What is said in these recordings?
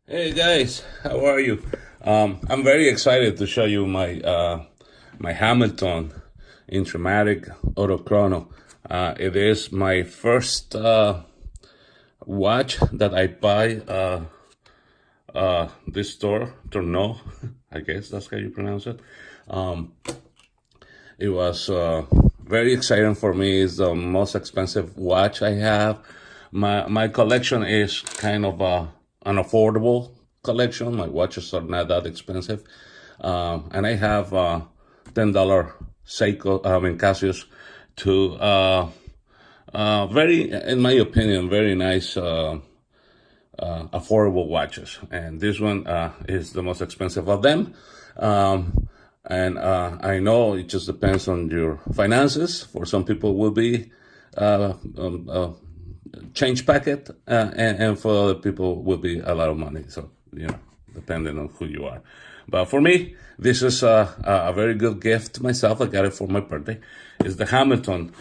Hey guys, how are you? I'm very excited to show you my Hamilton Intra-Matic Chrono. It is my first watch that I buy this store, Chronal, I guess that's how you pronounce it. It was very exciting for me. It's the most expensive watch I have. My collection is kind of an affordable collection. My watches are not that expensive, and I have $10 Seiko, Casios, to very, in my opinion, very nice. Affordable watches, and this one is the most expensive of them. And I know it just depends on your finances. For some people, will be change packet, and for other people, will be a lot of money. So depending on who you are. But for me, this is a very good gift to myself. I got it for my birthday. It's the Hamilton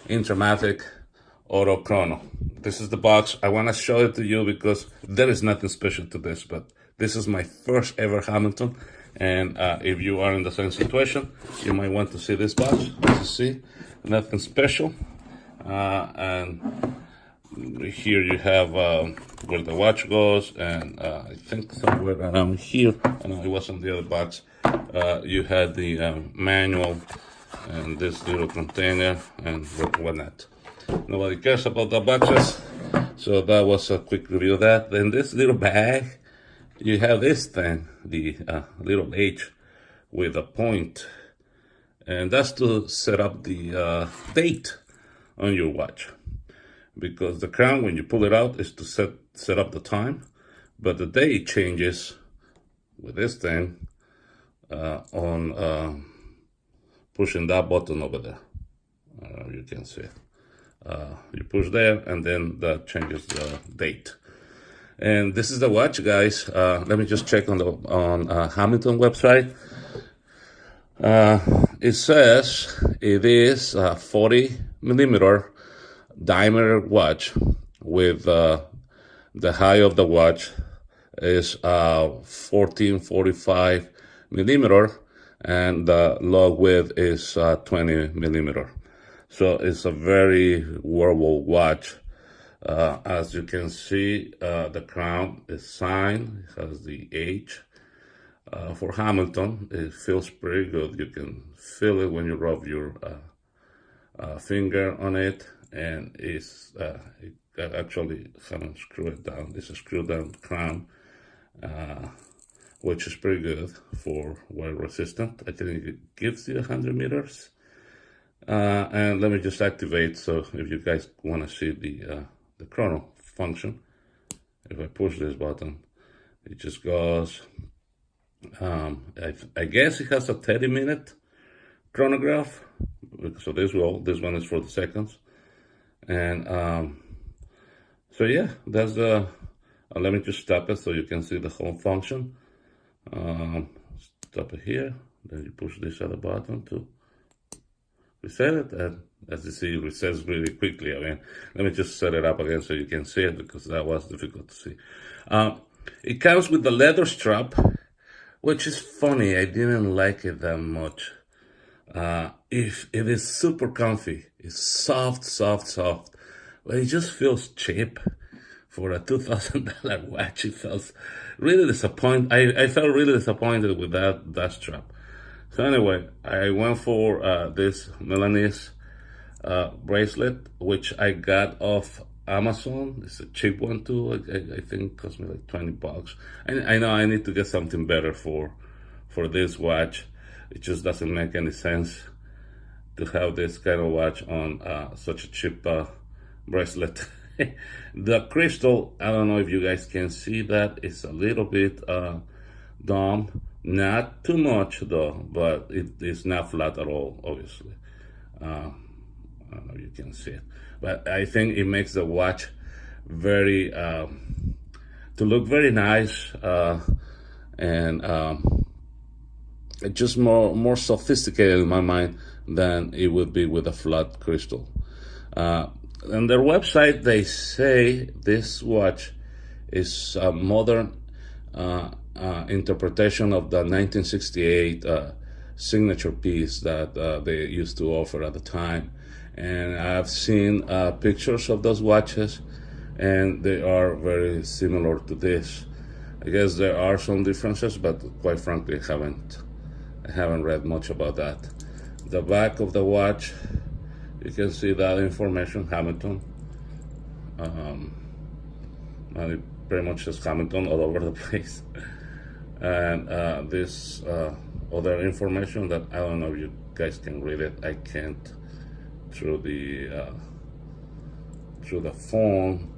Intra-Matic Chrono. This is the box. I want to show it to you because there is nothing special to this, but this is my first ever Hamilton. And if you are in the same situation, you might want to see this box to see nothing special. And here you have where the watch goes, and I think somewhere around here, I know it was on the other box, you had the manual and this little container and whatnot. Nobody cares about the boxes, so that was a quick review of that. Then this little bag, you have this thing, the little H with a point, and that's to set up the date on your watch. Because the crown, when you pull it out, is to set up the time, but the date changes with this thing on pushing that button over there. You can see it. You push there, and then that changes the date. And this is the watch, guys. Let me just check on the Hamilton website. It says it is a 40 millimeter diameter watch with the height of the watch is 1445 millimeter, and the log width is 20 millimeter. So it's a very wearable watch. As you can see, the crown is signed. It has the H for Hamilton. It feels pretty good. You can feel it when you rub your finger on it, and it actually haven't screwed it down. This is a screw down crown, which is pretty good for wear resistant. I think it gives you 100 meters. And let me just activate, so if you guys want to see the chronal function, if I push this button, it just goes. I guess it has a 30-minute chronograph, so this one is for the seconds. And so yeah, that's the let me just stop it so you can see the whole function. Stop it here, then you push this other button to reset it, and as you see, it resets really quickly. I mean, let me just set it up again so you can see it, because that was difficult to see. It comes with the leather strap, which is funny. I didn't like it that much. If it is super comfy, it's soft, but it just feels cheap for a $2,000 watch. It felt really disappointed. I felt really disappointed with that strap. So anyway, I went for this Milanese bracelet, which I got off Amazon. It's a cheap one too. I think it cost me like $20. I know I need to get something better for this watch. It just doesn't make any sense to have this kind of watch on such a cheap bracelet. The crystal, I don't know if you guys can see that. It's a little bit dumb. Not too much though, but it is not flat at all, obviously. I don't know if you can see it, but I think it makes the watch very to look very nice, and just more sophisticated in my mind than it would be with a flat crystal. On their website, they say this watch is a modern interpretation of the 1968 signature piece that they used to offer at the time. And I've seen pictures of those watches, and they are very similar to this. I guess there are some differences, but quite frankly, I haven't read much about that. The back of the watch, you can see that information, Hamilton. And it pretty much says Hamilton all over the place. And this other information that I don't know if you guys can read it. I can't through the phone.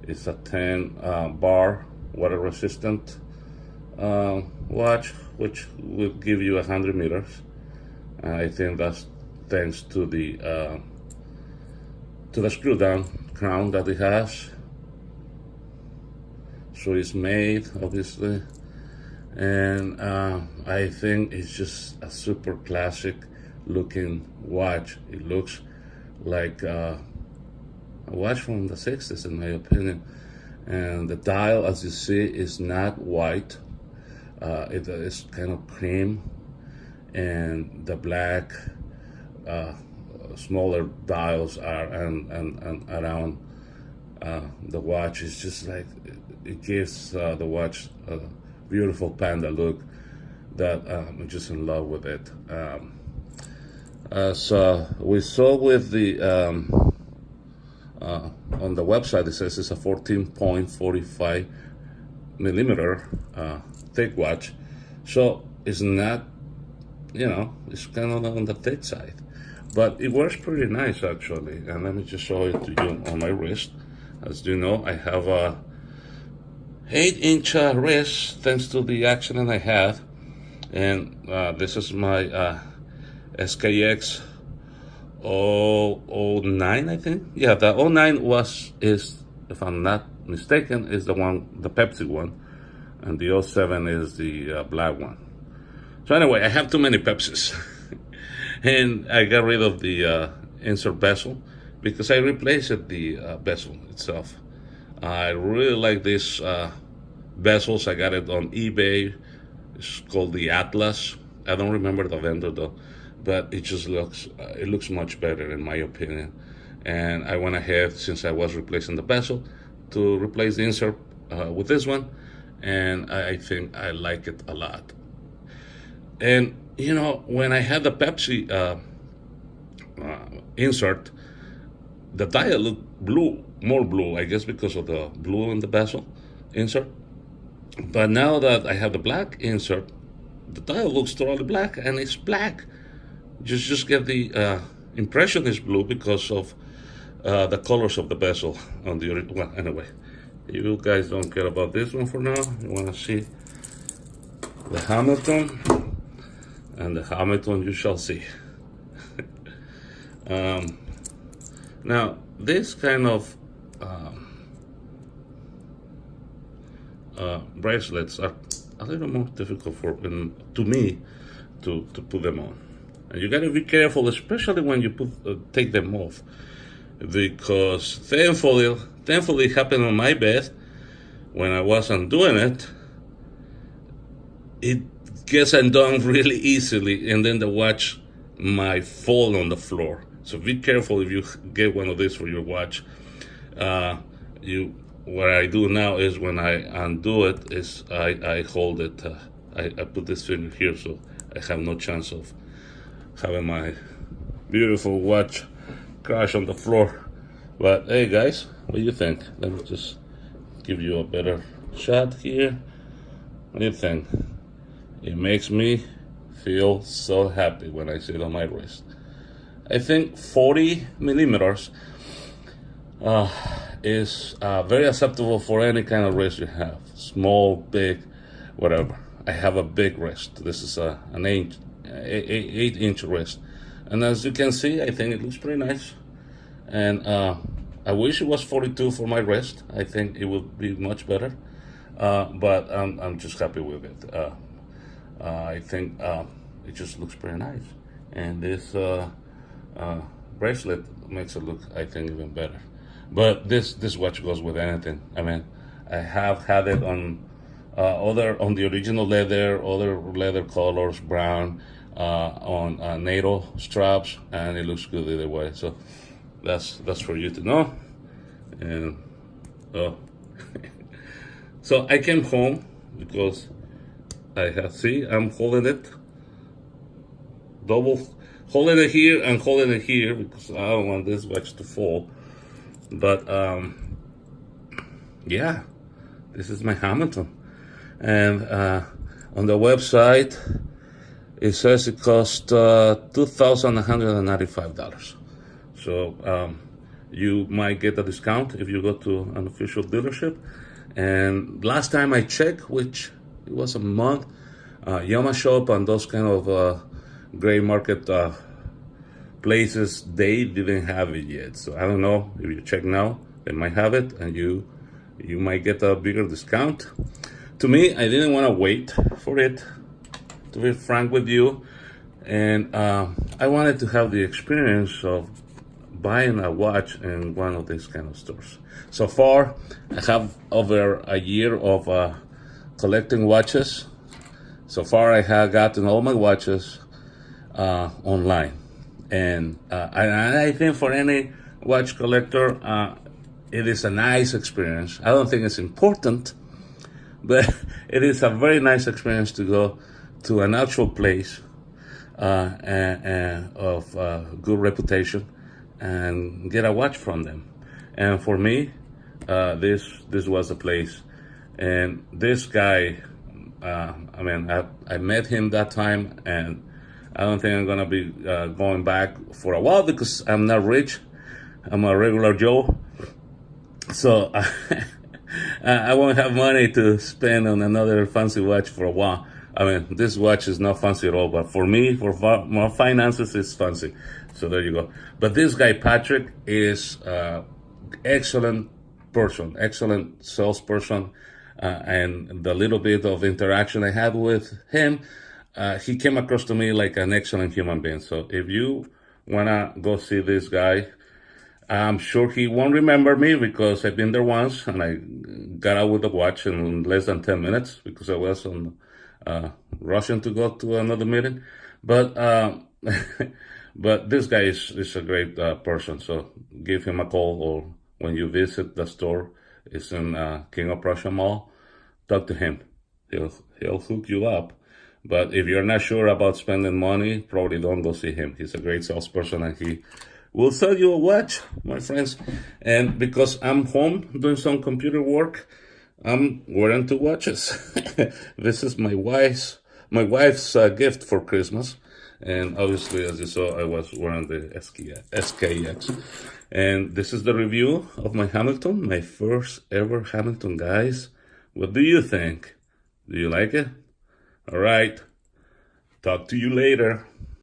It's a 10 bar water resistant watch, which will give you 100 meters. I think that's thanks to the screw down crown that it has. So it's made, obviously, and I think it's just a super classic looking watch. It looks like a watch from the 60s, in my opinion. And the dial, as you see, is not white. It is kind of cream, and the black smaller dials are and around the watch. Is just like it gives the watch a beautiful panda look that I'm just in love with it. So we saw with the on the website, it says it's a 14.45 millimeter thick watch. So it's not, it's kind of on the thick side. But it works pretty nice, actually. And let me just show it to you on my wrist. As you know, I have a 8-inch wrist thanks to the accident I had. And this is my SKX 009, I think. Yeah, the 09 is, if I'm not mistaken, is the Pepsi one. And the 07 is the black one. So anyway, I have too many Pepsis. And I got rid of the insert bezel because I replaced the bezel itself. I really like these bezels. I got it on eBay. It's called the Atlas. I don't remember the vendor though, but it just looks much better in my opinion. And I went ahead, since I was replacing the bezel, to replace the insert with this one, and I think I like it a lot. And when I had the Pepsi insert, the dial looked more blue, I guess because of the blue in the bezel insert. But now that I have the black insert, the dial looks totally black, and it's black. Just get the impression is blue because of the colors of the bezel on the original. Well, anyway, you guys don't care about this one for now. You want to see the Hamilton, and the Hamilton you shall see. Now, this kind of bracelets are a little more difficult to me to put them on. And you got to be careful, especially when you take them off, because thankfully it happened on my bed when I was undoing it. It gets undone really easily, and then the watch might fall on the floor. So be careful if you get one of these for your watch. What I do now is when I undo it, is I hold it. I put this finger here, so I have no chance of having my beautiful watch crash on the floor. But hey guys, what do you think? Let me just give you a better shot here. What do you think? It makes me feel so happy when I see it on my wrist. I think 40 millimeters is very acceptable for any kind of wrist you have. Small, big, whatever. I have a big wrist. This is an 8-inch wrist. And as you can see, I think it looks pretty nice. And I wish it was 42 for my wrist. I think it would be much better. But I'm just happy with it. I think it just looks pretty nice. And this bracelet makes it look, I think, even better. But this watch goes with anything. I mean, I have had it on on the original leather, other leather colors, brown, on NATO straps, and it looks good either way. So that's for you to know. And so I came home because I'm holding it holding it here and holding it here because I don't want this watch to fall. But yeah, this is my Hamilton. And on the website, it says it costs $2,195. So you might get a discount if you go to an official dealership. And last time I checked, which it was a month, Yama Shop and those kind of gray market places, they didn't have it yet. So I don't know, if you check now, they might have it, and you might get a bigger discount. To me, I didn't want to wait for it, to be frank with you, and I wanted to have the experience of buying a watch in one of these kind of stores. So far, I have over a year of collecting watches. So far, I have gotten all my watches online. And I think for any watch collector, it is a nice experience. I don't think it's important, but it is a very nice experience to go to an actual place of good reputation and get a watch from them. And for me, this was a place. And this guy, I met him that time, and I don't think I'm gonna be going back for a while because I'm not rich. I'm a regular Joe, so I won't have money to spend on another fancy watch for a while. I mean, this watch is not fancy at all, but for me, for my finances, it's fancy. So there you go. But this guy, Patrick, is excellent person, excellent salesperson, and the little bit of interaction I had with him, he came across to me like an excellent human being. So if you wanna go see this guy, I'm sure he won't remember me because I've been there once and I got out with the watch in less than 10 minutes because I was on rushing to go to another meeting. But but this guy is a great person. So give him a call, or when you visit the store, it's in King of Prussia Mall. Talk to him. He'll hook you up. But if you're not sure about spending money, probably don't go see him. He's a great salesperson, and he will sell you a watch, my friends. And because I'm home doing some computer work, I'm wearing 2 watches. This is my wife's gift for Christmas. And obviously, as you saw, I was wearing the SKX. And this is the review of my Hamilton, my first ever Hamilton, guys. What do you think? Do you like it? All right. Talk to you later.